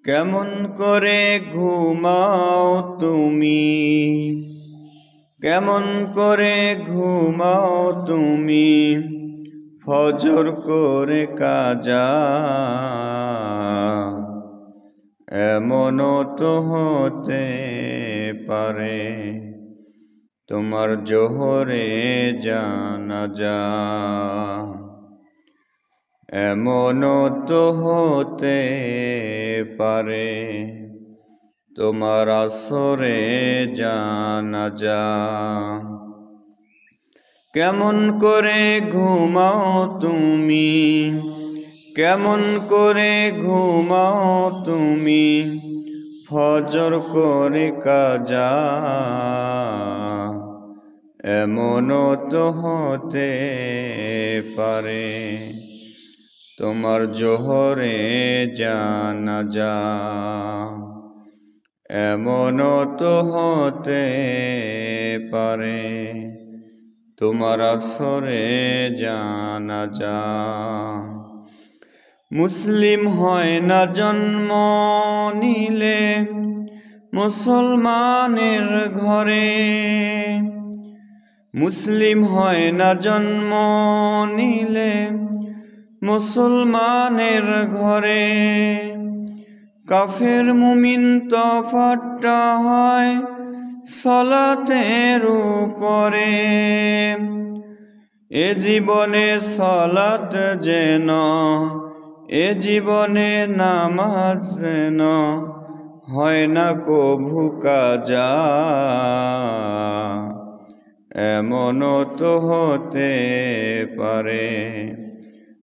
কেমন করে ঘুমাও তুমি, কেমন করে ঘুমাও তুমি, ফজর করে কাজা। এমনও তো হতে পারে তোমার জোহরে জানাজা। এমনও তো হতে পারে তোমার আসরে জানাজা। কেমন করে ঘুমাও তুমি, কেমন করে ঘুমাও তুমি, ফজর করে কাজা। এমনও তো হতে পারে তোমার জোহরে জানাজা। এমনও তো হতে পারে তোমার আসরে জানাজা। মুসলিম হয় না জন্ম নিলে মুসলমানের ঘরে, মুসলিম হয় না জন্ম নিলে মুসলমানের ঘরে। কাফের মুমিন তফাৎটা হয় সলাতের উপরে। এ জীবনে সলাত যেন, এ জীবনে নামাজ যেন হয় না কভু কাজা। এমনও তো হতে পারে